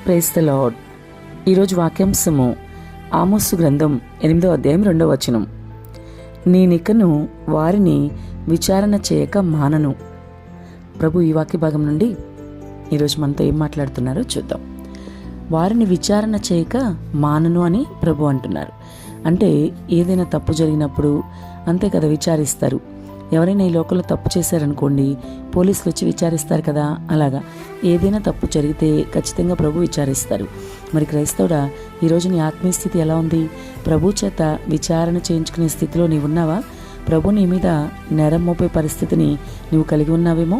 Praise the lord. ఈరోజు వాక్యాంశము ఆమోసు గ్రంథం 8వ అధ్యాయం 2వ వచనం. నేనికను వారిని విచారణ చేయక మానను. ప్రభు ఈ వాక్య భాగం నుండి ఈరోజు మనతో ఏం మాట్లాడుతున్నారో చూద్దాం. వారిని విచారణ చేయక మానను అని ప్రభు అంటున్నారు. అంటే ఏదైనా తప్పు జరిగినప్పుడు అంతే కదా విచారిస్తారు. ఎవరైనా ఈ లోకంలో తప్పు చేశారనుకోండి, పోలీసులు వచ్చి విచారిస్తారు కదా, అలాగా ఏదైనా తప్పు జరిగితే ఖచ్చితంగా ప్రభు విచారిస్తారు. మరి క్రైస్తవుడా, ఈరోజు నీ ఆత్మీయ స్థితి ఎలా ఉంది? ప్రభు చేత విచారణ చేయించుకునే స్థితిలో నీవు ఉన్నావా? ప్రభు నీ మీద నేరం మోపే పరిస్థితిని నువ్వు కలిగి ఉన్నావేమో.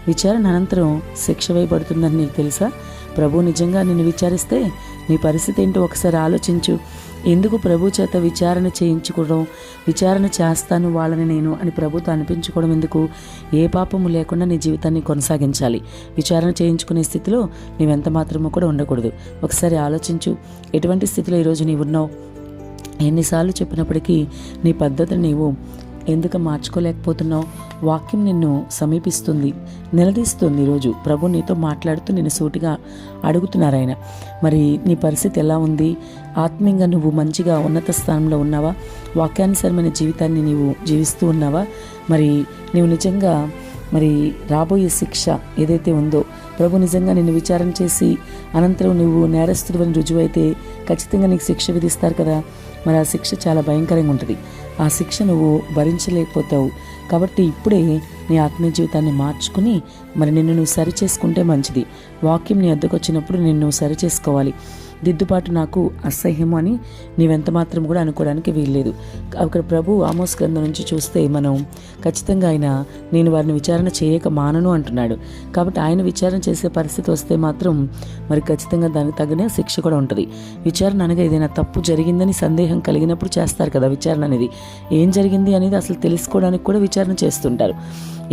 విచారణ అనంతరం శిక్ష వేయబడుతుందని నీకు తెలుసా? ప్రభు నిజంగా నిన్ను విచారిస్తే నీ పరిస్థితి ఏంటో ఒకసారి ఆలోచించు. ఎందుకు ప్రభు చేత విచారణ చేయించుకోవడం, విచారణ చేస్తాను వాళ్ళని నేను అని ప్రభుతో అనిపించుకోవడం ఎందుకు? ఏ పాపము లేకుండా నీ జీవితాన్ని కొనసాగించాలి. విచారణ చేయించుకునే స్థితిలో నీవెంత మాత్రమూ కూడా ఉండకూడదు. ఒకసారి ఆలోచించు, ఎటువంటి స్థితిలో ఈరోజు నీవు ఉన్నావు? ఎన్నిసార్లు చెప్పినప్పటికీ నీ పద్ధతిని నీవు ఎందుకు మార్చుకోలేకపోతున్నావు? వాక్యం నిన్ను సమీపిస్తుంది, నిలదీస్తుంది. ఈరోజు ప్రభు నీతో మాట్లాడుతూ నిన్ను సూటిగా అడుగుతున్నారు ఆయన. మరి నీ పరిస్థితి ఎలా ఉంది? ఆత్మీయంగా నువ్వు మంచిగా ఉన్నత స్థానంలో ఉన్నావా? వాక్యానుసరమైన జీవితాన్ని నీవు జీవిస్తూ ఉన్నావా? మరి నీవు నిజంగా రాబోయే శిక్ష ఏదైతే ఉందో, ప్రభు నిజంగా నిన్ను విచారణ చేసి అనంతరం నువ్వు నేరస్తుడివని రుజువైతే ఖచ్చితంగా నీకు శిక్ష విధిస్తారు కదా. మరి ఆ శిక్ష చాలా భయంకరంగా ఉంటుంది. ఆ శిక్ష నువ్వు భరించలేకపోతావు. కాబట్టి ఇప్పుడే నీ ఆత్మీయ జీవితాన్ని మార్చుకుని నిన్ను నువ్వు సరి చేసుకుంటే మంచిది. వాక్యం నీ వద్దకు వచ్చినప్పుడు నిన్ను సరి చేసుకోవాలి. దిద్దుబాటు నాకు అసహ్యము అని నీవెంత మాత్రం కూడా అనుకోవడానికి వీల్లేదు. అక్కడ ప్రభు ఆమోస్ గ్రంథం నుంచి చూస్తే మనం ఖచ్చితంగా ఆయన నేను వారిని విచారణ చేయక మానను అంటున్నాడు. కాబట్టి ఆయన విచారణ చేసే పరిస్థితి వస్తే మాత్రం ఖచ్చితంగా దానికి తగిన శిక్ష కూడా ఉంటుంది. విచారణ అనగా ఏదైనా తప్పు జరిగిందని సందేహం కలిగినప్పుడు చేస్తారు కదా విచారణ అనేది. ఏం జరిగింది అనేది అసలు తెలుసుకోవడానికి కూడా విచారణ చేస్తుంటారు.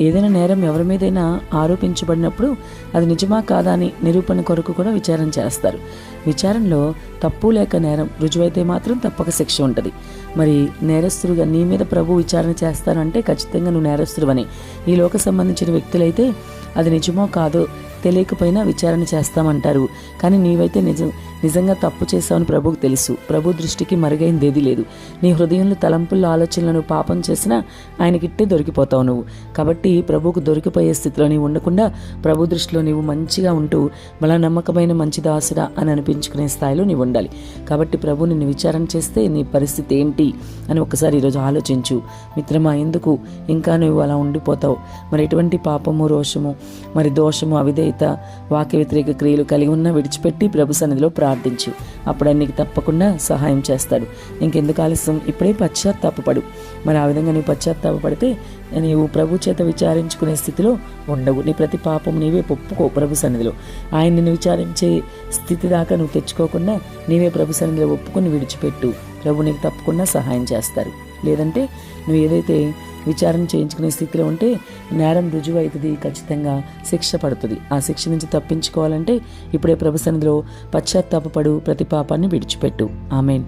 ఏదైనా నేరం ఎవరి మీదైనా ఆరోపించబడినప్పుడు అది నిజమా కాదా అని నిరూపణ కొరకు కూడా విచారణ చేస్తారు. విచారణలో తప్పు లేక నేరం రుజువైతే మాత్రం తప్పక శిక్ష ఉంటుంది. మరి నేరస్తుడుగా నీ మీద ప్రభు విచారణ చేస్తానంటే ఖచ్చితంగా నువ్వు నేరస్తుడువని. ఈ లోక సంబంధించిన వ్యక్తులైతే అది నిజమో కాదో తెలియకపోయినా విచారణ చేస్తామంటారు. కానీ నీవైతే నిజంగా తప్పు చేసావని ప్రభుకు తెలుసు. ప్రభు దృష్టికి మరుగైంది ఏది లేదు. నీ హృదయంలో తలంపుల్లో ఆలోచనలను పాపం చేసినా ఆయనకిట్టే దొరికిపోతావు నువ్వు. కాబట్టి ప్రభుకు దొరికిపోయే స్థితిలో నీవు ఉండకుండా ప్రభు దృష్టిలో నీవు మంచిగా ఉంటూ మళ్ళా నమ్మకమైన మంచి దాసుడా అని అనిపించుకునే స్థాయిలో నీవు ఉండాలి. కాబట్టి ప్రభు నిన్ను విచారణ చేస్తే నీ పరిస్థితి ఏంటి అని ఒకసారి ఈరోజు ఆలోచించు. మిత్రమా, ఎందుకు ఇంకా నువ్వు అలా ఉండిపోతావు? ఎటువంటి పాపము, రోషము, దోషము, అవిధేయత, వాక్య వ్యతిరేక క్రియలు కలిగి ఉన్నా విడిచిపెట్టి ప్రభు సన్నిధిలో ప్రార్థించు. అప్పుడు ఆయన నీకు తప్పకుండా సహాయం చేస్తాడు. ఇంకెందుకు ఆలస్యం? ఇప్పుడే పశ్చాత్తాపపడు. ఆ విధంగా నీవు పశ్చాత్తాపడితే నీవు ప్రభు చేత విచారించుకునే స్థితిలో ఉండవు. నీ ప్రతి పాపం నీవే ఒప్పుకో ప్రభు సన్నిధిలో. ఆయన నిన్ను విచారించే స్థితి దాకా నువ్వు తెచ్చుకోకుండా నీవే ప్రభు సన్నిధిలో ఒప్పుకొని విడిచిపెట్టు. ప్రభు నీకు తప్పకుండా సహాయం చేస్తారు. లేదంటే నువ్వు ఏదైతే విచారణ చేయించుకునే స్థితిలో ఉంటే నేరం రుజువు అవుతుంది, ఖచ్చితంగా శిక్ష పడుతుంది. ఆ శిక్ష నుంచి తప్పించుకోవాలంటే ఇప్పుడే ప్రభు సన్నిధిలో పశ్చాత్తాపపడు, ప్రతి పాపాన్ని విడిచిపెట్టు. ఆమేన్.